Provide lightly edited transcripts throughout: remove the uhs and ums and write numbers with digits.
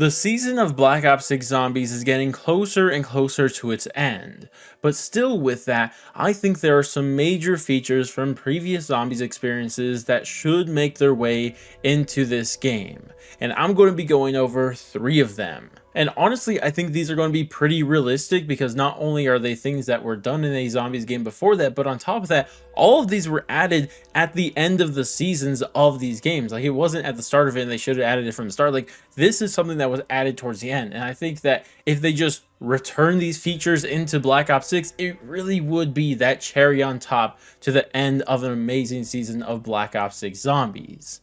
The season of Black Ops 6 Zombies is getting closer and closer to its end, but still with that, I think there are some major features from previous Zombies experiences that should make their way into this game, and I'm going to be going over 3 of them. And honestly, I think these are going to be pretty realistic because not only are they things that were done in a Zombies game before that, but on top of that, all of these were added at the end of the seasons of these games. Like, it wasn't at the start of it and they should have added it from the start. Like, this is something that was added towards the end. And I think that if they just return these features into Black Ops 6, it really would be that cherry on top to the end of an amazing season of Black Ops 6 Zombies.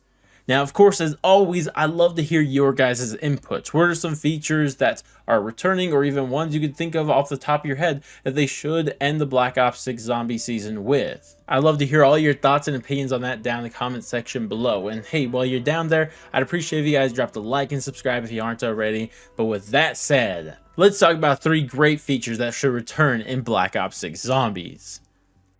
Now, of course, as always, I love to hear your guys' inputs. What are some features that are returning, or even ones you could think of off the top of your head that they should end the Black Ops 6 zombie season with? I'd love to hear all your thoughts and opinions on that down in the comment section below. And hey, while you're down there, I'd appreciate if you guys dropped a like and subscribe if you aren't already. But with that said, let's talk about 3 great features that should return in Black Ops 6 Zombies.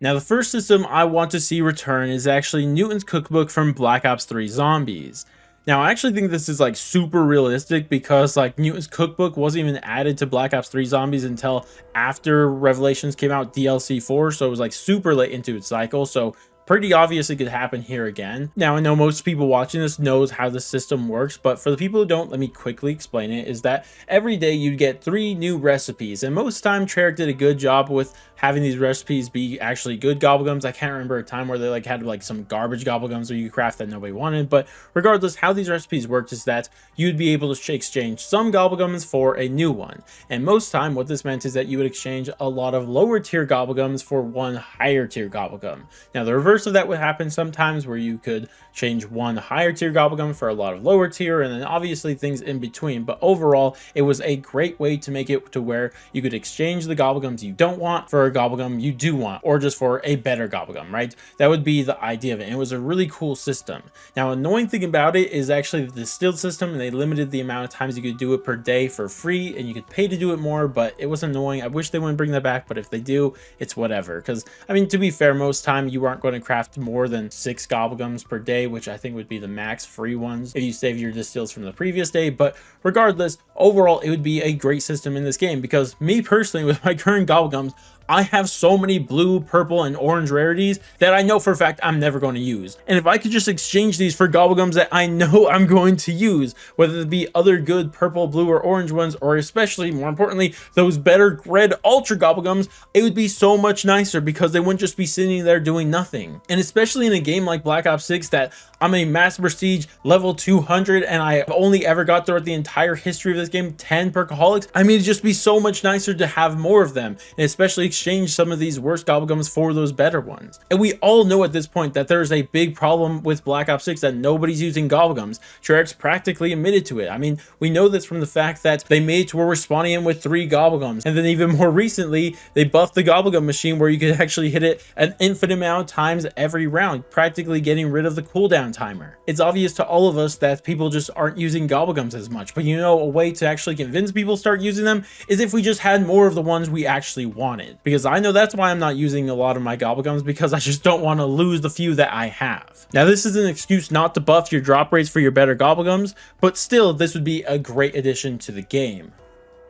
Now, the first system I want to see return is actually Newton's Cookbook from Black Ops 3 Zombies. Now, I actually think this is like super realistic because like Newton's Cookbook wasn't even added to Black Ops 3 Zombies until after Revelations came out DLC 4, so it was like super late into its cycle. So pretty obvious it could happen here again. Now, I know most people watching this knows how the system works, but for the people who don't, let me quickly explain it. Is that every day you get 3 new recipes, and most time Treyarch did a good job with having these recipes be actually good gobblegums. I can't remember a time where they like had like some garbage gobblegums where you craft that nobody wanted, but regardless, how these recipes worked is that you'd be able to exchange some gobblegums for a new one, and most time what this meant is that you would exchange a lot of lower tier gobblegums for one higher tier gobblegum. Now, the reverse of that would happen sometimes where you could change one higher tier gobblegum for a lot of lower tier, and then obviously things in between. But overall, it was a great way to make it to where you could exchange the gobblegums you don't want for a gobblegum you do want, or just for a better gobblegum, right? That would be the idea of it, and it was a really cool system. Now, annoying thing about it is actually the distilled system, and they limited the amount of times you could do it per day for free, and you could pay to do it more, but it was annoying. I wish they wouldn't bring that back, but if they do, it's whatever. Because I mean, to be fair, most time you aren't going to craft more than 6 gobblegums per day, which I think would be the max free ones if you save your distills from the previous day. But regardless, overall, it would be a great system in this game because me personally, with my current gobblegums, I have so many blue, purple, and orange rarities that I know for a fact I'm never going to use. And if I could just exchange these for gobblegums that I know I'm going to use, whether it be other good purple, blue, or orange ones, or especially, more importantly, those better red ultra gobblegums, it would be so much nicer because they wouldn't just be sitting there doing nothing. And especially in a game like Black Ops 6 that I'm a Master Prestige level 200 and I only ever got throughout the entire history of this game 10 perkaholics. I mean, it'd just be so much nicer to have more of them, and especially exchange some of these worst gobblegums for those better ones. And we all know at this point that there's a big problem with Black Ops 6 that nobody's using gobblegums. Treyarch's practically admitted to it. I mean, we know this from the fact that they made it to where we're spawning in with 3 gobblegums, and then even more recently they buffed the gobblegum machine where you could actually hit it an infinite amount of times every round, practically getting rid of the cooldown timer. It's obvious to all of us that people just aren't using gobblegums as much, but you know, a way to actually convince people to start using them is if we just had more of the ones we actually wanted. Because I know that's why I'm not using a lot of my gobblegums, because I just don't want to lose the few that I have. Now, this is an excuse not to buff your drop rates for your better gobblegums, but still, this would be a great addition to the game.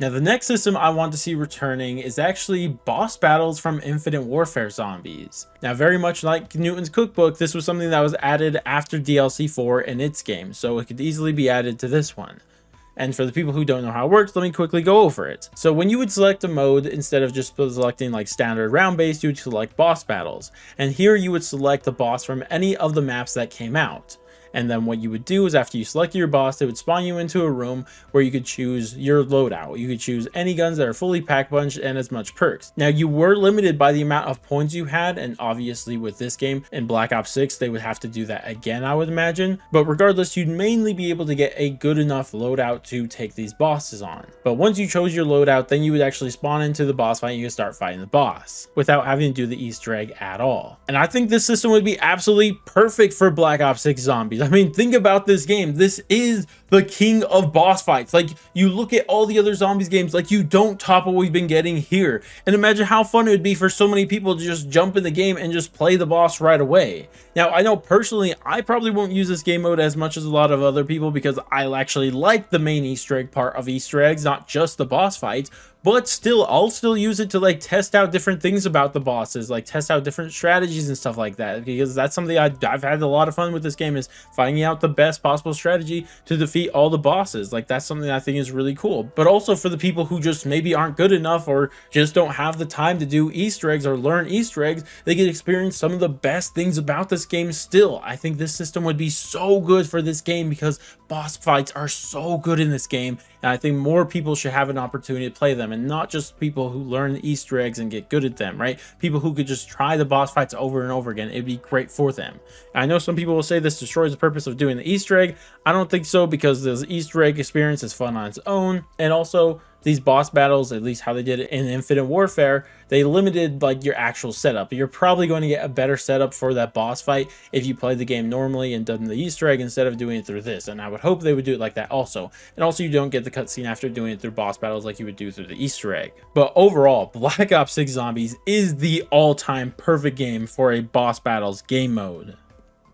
Now, the next system I want to see returning is actually boss battles from Infinite Warfare Zombies. Now, very much like Newton's Cookbook, this was something that was added after DLC 4 in its game, so it could easily be added to this one. And for the people who don't know how it works, let me quickly go over it. So when you would select a mode, instead of just selecting like standard round based, you would select boss battles. And here you would select the boss from any of the maps that came out. And then what you would do is after you selected your boss, they would spawn you into a room where you could choose your loadout. You could choose any guns that are fully pack punched and as much perks. Now, you were limited by the amount of points you had, and obviously with this game in Black Ops 6, they would have to do that again, I would imagine. But regardless, you'd mainly be able to get a good enough loadout to take these bosses on. But once you chose your loadout, then you would actually spawn into the boss fight and you could start fighting the boss without having to do the Easter egg at all. And I think this system would be absolutely perfect for Black Ops 6 Zombies. I mean, think about this game. This is the king of boss fights. Like, you look at all the other zombies games, like, you don't top what we've been getting here. And imagine how fun it would be for so many people to just jump in the game and just play the boss right away. Now, I know personally, I probably won't use this game mode as much as a lot of other people because I actually like the main Easter egg part of Easter eggs, not just the boss fights. But still, I'll still use it to like test out different things about the bosses, like test out different strategies and stuff like that, because that's something I've had a lot of fun with this game, is finding out the best possible strategy to defeat all the bosses. Like, that's something I think is really cool. But also for the people who just maybe aren't good enough or just don't have the time to do Easter eggs or learn Easter eggs, they get experience some of the best things about this game still. I think this system would be so good for this game because boss fights are so good in this game, and I think more people should have an opportunity to play them, and not just people who learn the Easter eggs and get good at them, right? People who could just try the boss fights over and over again. It'd be great for them. And I know some people will say this destroys the purpose of doing the Easter egg. I don't think so, because the Easter egg experience is fun on its own, and also these boss battles, at least how they did it in Infinite Warfare, they limited like your actual setup. You're probably going to get a better setup for that boss fight if you played the game normally and done the Easter egg instead of doing it through this. And I would hope they would do it like that also. And also, you don't get the cutscene after doing it through boss battles like you would do through the Easter egg. But overall, Black Ops 6 Zombies is the all-time perfect game for a boss battles game mode.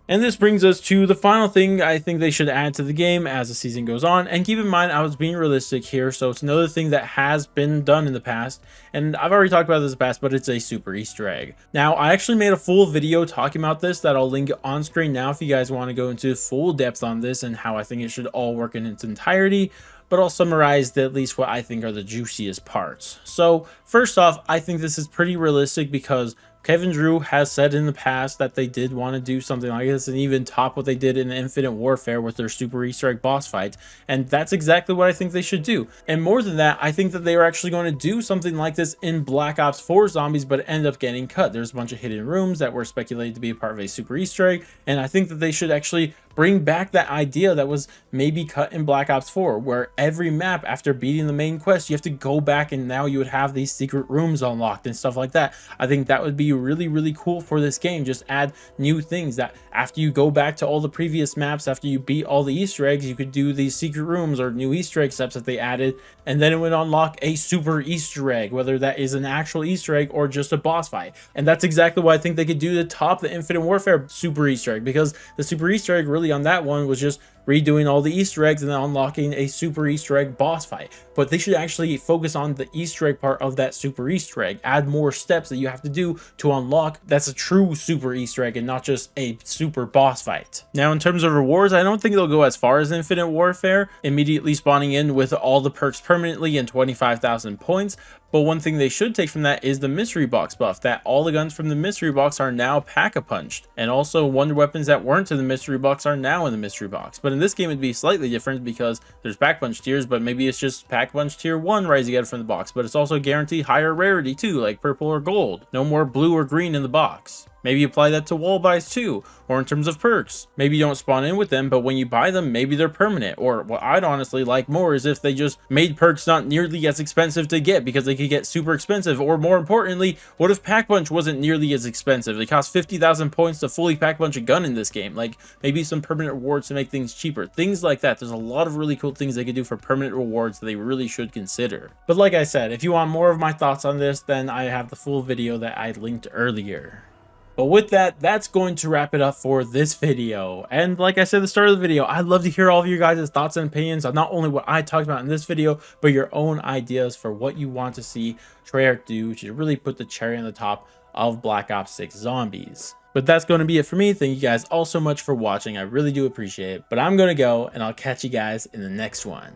And this brings us to the final thing I think they should add to the game as the season goes on. And keep in mind, I was being realistic here, so it's another thing that has been done in the past. And I've already talked about this in the past, but it's a super Easter egg. Now, I actually made a full video talking about this that I'll link on screen now if you guys want to go into full depth on this and how I think it should all work in its entirety. But I'll summarize at least what I think are the juiciest parts. So first off, I think this is pretty realistic because Kevin Drew has said in the past that they did want to do something like this and even top what they did in Infinite Warfare with their super Easter egg boss fights. And that's exactly what I think they should do. And more than that, I think that they were actually going to do something like this in Black Ops 4 Zombies, but it ended up getting cut. There's a bunch of hidden rooms that were speculated to be a part of a super Easter egg. And I think that they should actually bring back that idea that was maybe cut in Black Ops 4, where every map after beating the main quest, you have to go back and now you would have these secret rooms unlocked and stuff like that. I think that would be really, really cool for this game. Just add new things that after you go back to all the previous maps, after you beat all the Easter eggs, you could do these secret rooms or new Easter egg steps that they added, and then it would unlock a super Easter egg, whether that is an actual Easter egg or just a boss fight. And that's exactly what I think they could do to top the Infinite Warfare super Easter egg, because the super Easter egg really on that one was just redoing all the Easter eggs and then unlocking a super Easter egg boss fight. But they should actually focus on the Easter egg part of that super Easter egg, add more steps that you have to do to unlock that's a true super Easter egg and not just a super boss fight. Now, in terms of rewards, I don't think they'll go as far as Infinite Warfare, immediately spawning in with all the perks permanently and 25,000 points. But one thing they should take from that is the mystery box buff, that all the guns from the mystery box are now pack-a-punched, and also wonder weapons that weren't in the mystery box are now in the mystery box. But in this game it'd be slightly different because there's pack-punch tiers, but maybe it's just pack-punch tier 1 right as you get it from the box, but it's also guaranteed higher rarity too, like purple or gold. No more blue or green in the box. Maybe apply that to wall buys too, or in terms of perks. Maybe you don't spawn in with them, but when you buy them, maybe they're permanent. Or what I'd honestly like more is if they just made perks not nearly as expensive to get because they could get super expensive. Or more importantly, what if Pack Punch wasn't nearly as expensive? It costs 50,000 points to fully Pack Punch a gun in this game. Like, maybe some permanent rewards to make things cheaper. Things like that. There's a lot of really cool things they could do for permanent rewards that they really should consider. But like I said, if you want more of my thoughts on this, then I have the full video that I linked earlier. But with that, that's going to wrap it up for this video. And like I said at the start of the video, I'd love to hear all of your guys' thoughts and opinions on not only what I talked about in this video, but your own ideas for what you want to see Treyarch do to really put the cherry on the top of Black Ops 6 Zombies. But that's going to be it for me. Thank you guys all so much for watching. I really do appreciate it. But I'm going to go, and I'll catch you guys in the next one.